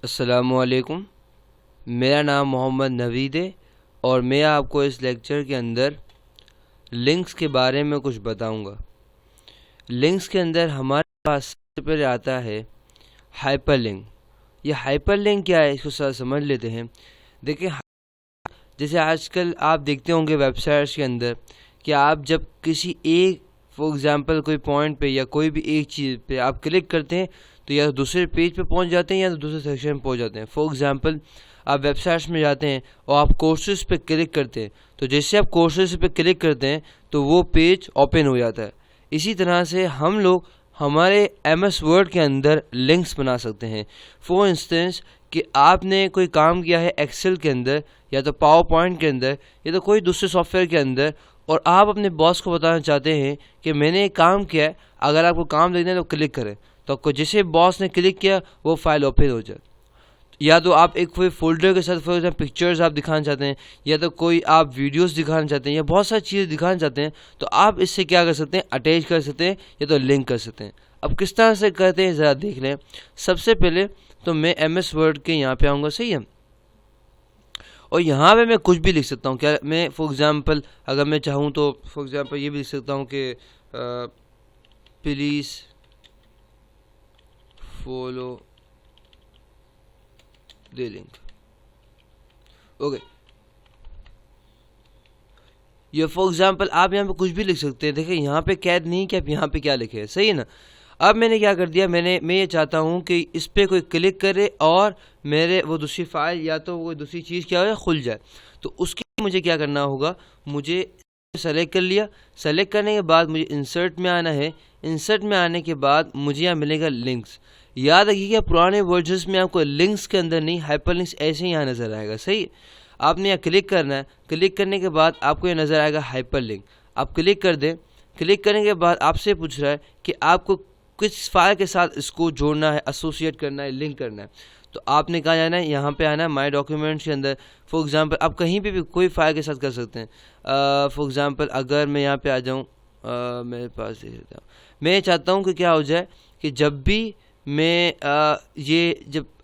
अस्सलामुअलैकुम। मेरा नाम मोहम्मद नवीद है और मैं आपको इस लेक्चर के अंदर लिंक्स के बारे में कुछ बताऊंगा। लिंक्स के अंदर हमारे पास सबसे पहले आता है हाइपरलिंक। ये हाइपरलिंक क्या है, इसको सारा समझ लेते हैं। देखिए, जैसे आजकल आप देखते होंगे वेबसाइट्स के अंदर कि आप जब किसी एक फॉर एग्ज़ाम्पल कोई पॉइंट पे या कोई भी एक चीज़ पे आप क्लिक करते हैं तो या तो दूसरे पेज पे पहुंच जाते हैं या तो दूसरे सेक्शन में पहुंच जाते हैं। फॉर एग्ज़ाम्पल आप वेबसाइट्स में जाते हैं और आप कोर्सेज पे क्लिक करते हैं, तो जैसे आप कोर्सेज पे क्लिक करते हैं तो वो पेज ओपन हो जाता है। इसी तरह से हम लोग हमारे MS वर्ड के अंदर लिंक्स बना सकते हैं। फॉर इंस्टेंस कि आपने कोई काम किया है एक्सेल के अंदर या तो पावर पॉइंट के अंदर या तो कोई दूसरे सॉफ्टवेयर के अंदर, और आप अपने बॉस को बताना चाहते हैं कि मैंने एक काम किया है, अगर आपको काम देखना है तो क्लिक करें। तो आपको जैसे बॉस ने क्लिक किया वो फाइल ओपन हो जाए। या तो आप एक कोई फोल्डर के साथ फॉर एग्जाम्पल पिक्चर्स आप दिखाना चाहते हैं या तो कोई आप वीडियोस दिखाना चाहते हैं या बहुत सारी चीज़ें दिखाना चाहते हैं, तो आप इससे क्या कर सकते हैं, अटैच कर सकते हैं या तो लिंक कर सकते हैं। अब किस तरह से करते हैं ज़रा देख लें। सबसे पहले तो मैं MS वर्ड के यहाँ पे आऊँगा, सही है, और यहाँ पे मैं कुछ भी लिख सकता हूँ। क्या मैं फॉर एग्ज़ाम्पल अगर मैं चाहूँ तो फॉर एग्ज़ाम्पल ये भी लिख सकता हूँ कि please follow the link. Okay, ये फॉर एग्ज़ाम्पल आप यहाँ पे कुछ भी लिख सकते हैं। देखिए यहाँ पे कैद नहीं कि आप यहाँ पे क्या लिखे हैं, सही है ना। अब मैंने क्या कर दिया, मैं ये चाहता हूँ कि इस पर कोई क्लिक करे और मेरे वो दूसरी फाइल या तो वो दूसरी चीज़ क्या हो खुल जाए। तो उसके लिए मुझे क्या करना होगा, मुझे सेलेक्ट कर लिया। सेलेक्ट करने के बाद मुझे इंसर्ट में आना है। इंसर्ट में आने के बाद मुझे यहाँ मिलेगा लिंक्स। याद रखिएगा पुराने वर्जन्स में आपको लिंक्स के अंदर नहीं, हाइपर लिंक्स ऐसे ही यहाँ नज़र आएगा, सही। आपने यहाँ क्लिक करना है। क्लिक करने के बाद आपको ये नज़र आएगा हाइपर लिंक। आप क्लिक कर दें। क्लिक करने के बाद आपसे पूछ रहा है कि आपको किस फाइल के साथ इसको जोड़ना है, एसोसिएट करना है, लिंक करना है। तो आपने कहाँ जाना है, यहाँ पे आना है माय डॉक्यूमेंट्स के अंदर। फॉर एग्ज़ाम्पल आप कहीं पे भी कोई फाइल के साथ कर सकते हैं। फॉर एग्ज़ाम्पल अगर मैं यहाँ पे आ जाऊँ, मेरे पास देख लेता हूँ। मैं चाहता हूँ कि क्या हो जाए कि जब भी मैं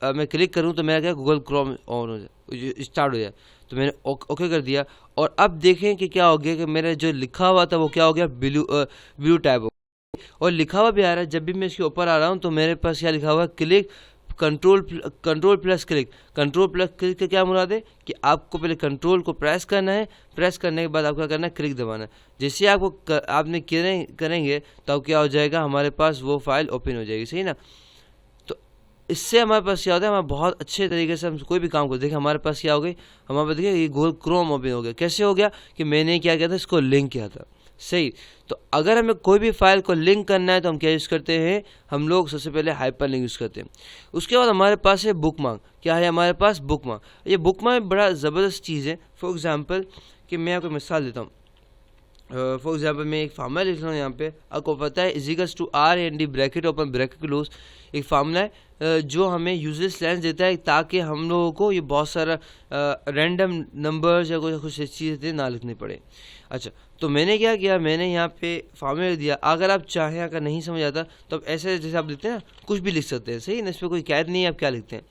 मैं क्लिक करूँ तो मेरा क्या गूगल क्रोम ऑन हो जाए, स्टार्ट हो जाए। तो मैंने ओके कर दिया और अब देखें कि क्या हो गया कि मेरा जो लिखा हुआ था वो क्या हो गया, ब्लू टैब हो गया और लिखा हुआ भी आ रहा है। जब भी मैं इसके ऊपर आ रहा हूँ तो मेरे पास क्या लिखा हुआ है, click control plus click. Control plus click का क्या मुराद है कि आपको पहले कंट्रोल को प्रेस करना है, प्रेस करने के बाद आपको क्या करना है, क्लिक दबाना है। जैसे आपने करेंगे तो क्या हो जाएगा, हमारे पास वो फाइल ओपन हो जाएगी, सही ना। तो इससे हमारे पास क्या होता है, हमारे बहुत अच्छे तरीके से हम कोई भी काम को देखिए। हमारे पास क्या हो गई, हमारे पास देखिए ये गूगल क्रोम ओपन हो गया। कैसे हो गया कि मैंने क्या किया था, इसको लिंक किया था, सही। तो अगर हमें कोई भी फाइल को लिंक करना है तो हम क्या यूज़ करते हैं, हम लोग सबसे पहले हाइपर लिंक यूज़ करते हैं। उसके बाद हमारे पास है बुकमार्क। क्या है हमारे पास, बुकमार्क। ये बुकमार्क बड़ा ज़बरदस्त चीज़ है। फॉर एग्ज़ाम्पल कि मैं आपको मिसाल देता हूँ। फॉर एग्जाम्पल मैं एक फार्मूला लिख रहा हूँ यहाँ पे, आपको पता है is equals to R&D bracket open bracket close. एक फार्मूला है जो हमें यूजलेस लेंस देता है ताकि हम लोगों को ये बहुत सारा रैंडम नंबर्स या कुछ चीज़ें ना लिखनी पड़े। अच्छा, तो मैंने क्या किया, मैंने यहाँ पे फार्मूला लिख दिया। अगर आप चाहें, अगर नहीं समझ आता तो आप ऐसे जैसे आप लिखते हैं ना, कुछ भी लिख सकते हैं, सही ना। इस पर कोई कैद नहीं है आप क्या लिखते हैं।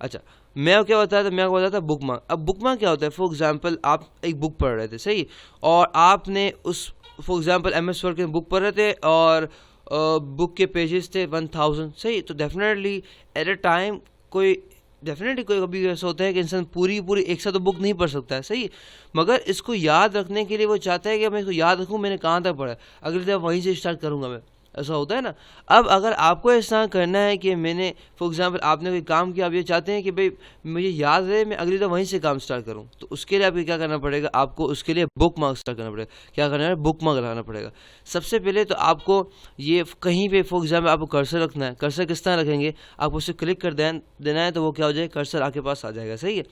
अच्छा, मैं क्या बताया था, मैं आपको बताया था बुकमार्क। अब बुकमार्क क्या होता है, फॉर एग्जांपल आप एक बुक पढ़ रहे थे, सही, और आपने उस फॉर एग्जांपल MS वर्ड के बुक पढ़ रहे थे और बुक के पेजेस थे 1000, सही। तो डेफिनेटली एट अ टाइम कोई कभी ऐसा होता है कि इंसान पूरी एक साथ तो बुक नहीं पढ़ सकता है, सही। मगर इसको याद रखने के लिए वो चाहता है कि मैं इसको याद रखूँ मैंने कहाँ तक पढ़ा, अगली दफ़ा वहीं से स्टार्ट करूँगा मैं, ऐसा होता है ना। अब अगर आपको ऐसा करना है कि मैंने फॉर एग्जांपल आपने कोई काम किया, आप ये चाहते हैं कि भाई मुझे याद रहे, मैं अगली दफ़ा वहीं से काम स्टार्ट करूं, तो उसके लिए आपको क्या करना पड़ेगा, आपको उसके लिए बुक मार्क स्टार्ट करना पड़ेगा। क्या करना है, बुक मार्क लगाना पड़ेगा। सबसे पहले तो आपको ये कहीं पे फॉर एग्जाम्पल आपको कर्सर रखना है। कर्सर किस तरह रखेंगे, आपको उसे क्लिक कर देना है तो वो क्या हो जाए, कर्सर आपके पास आ जाएगा, सही है।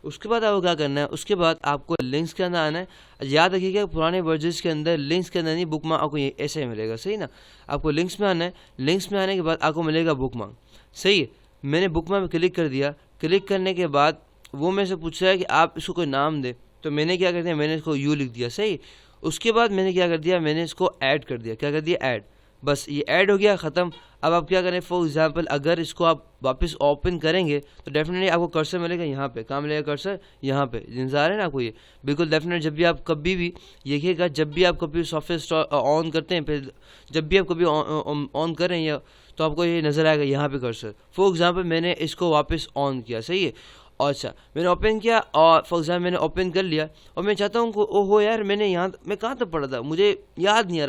उसके बाद आपको क्या करना है, उसके बाद आपको लिंक्स के अंदर आना है। याद रखिएगा पुराने वर्जन्स के अंदर लिंक्स के अंदर नहीं, बुकमार्क आपको ये ऐसे ही मिलेगा, सही ना। आपको लिंक्स में आना है। लिंक्स में आने के बाद आपको मिलेगा बुकमार्क, सही है। मैंने बुकमार्क में क्लिक कर दिया। क्लिक करने के बाद वो मेरे से पूछ रहा है कि आप इसको कोई नाम दे, तो मैंने क्या कर दिया, मैंने इसको यू लिख दिया, सही। उसके बाद मैंने क्या कर दिया, मैंने इसको ऐड कर दिया। क्या कर दिया, ऐड। बस ये ऐड हो गया, ख़त्म। अब आप क्या करें, फॉर एग्जांपल अगर इसको आप वापस ओपन करेंगे तो डेफिनेटली आपको कर्सर मिलेगा यहाँ पे। कहाँ मिलेगा कर्सर? यहाँ पे। इंतजार है ना आपको ये? बिल्कुल डेफिनेट। जब भी आप कभी भी देखिएगा, जब भी आप कभी सॉफ्टवेयर ऑन करते हैं, फिर जब भी आप कभी ऑन करें या तो आपको ये नज़र आएगा यहाँ पे कर्सर। फॉर एग्जांपल मैंने इसको वापस ऑन किया, सही है। अच्छा, मैंने ओपन किया और फॉर एग्जाम्पल मैंने ओपन कर लिया और मैं चाहता हूँ ओहो यार मैं कहाँ तक पढ़ा था, मुझे याद नहीं आ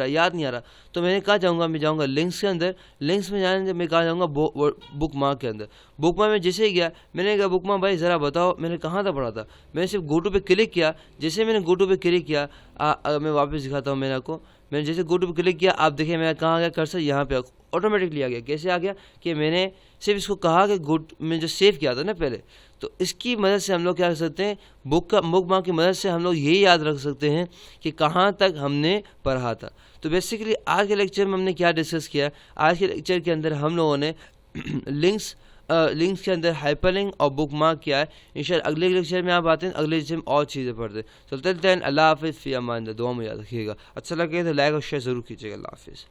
रहा। तो मैंने कहाँ जाऊँगा, मैं जाऊँगा लिंक्स के अंदर। लिंक्स में जाने से मैं कहाँ जाऊँगा, बुक मार्क के अंदर। बुक मार्क में जैसे ही गया, मैंने कहा बुक मार्क भाई ज़रा बताओ मैंने कहाँ तक पढ़ा था। मैंने सिर्फ गो टू पे क्लिक किया। जैसे मैंने गो टू पे क्लिक किया, मैं वापस दिखाता हूँ मेरे को। मैंने जैसे गो टू पे क्लिक किया, आप देखिए मेरा कहाँ आ गया कर्सर, यहाँ पे ऑटोमेटिकली आ गया। कैसे आ गया कि मैंने सिर्फ इसको कहा कि मैं जो सेव किया था ना पहले, तो इसकी मदद से हम लोग क्या कर सकते हैं, बुक मार्क की मदद से हम लोग ये याद रख सकते हैं कि कहाँ तक हमने पढ़ा था। तो बेसिकली आज के लेक्चर में हमने क्या डिस्कस किया? आज के लेक्चर के अंदर हम लोगों ने लिंक्स के अंदर हाइपरलिंक और बुक मार्क किया है। इंशाल्लाह अगले लेक्चर में आप आते हैं, अगले लेक्चर में और चीज़ें पढ़ते हैं। चलते हैं। अल्लाह हाफिज़, फ़ी अमान अल्लाह। दुआ में याद रखिएगा। अच्छा लगे तो लाइक और शेयर ज़रूर कीजिएगा। अल्लाह हाफिज़।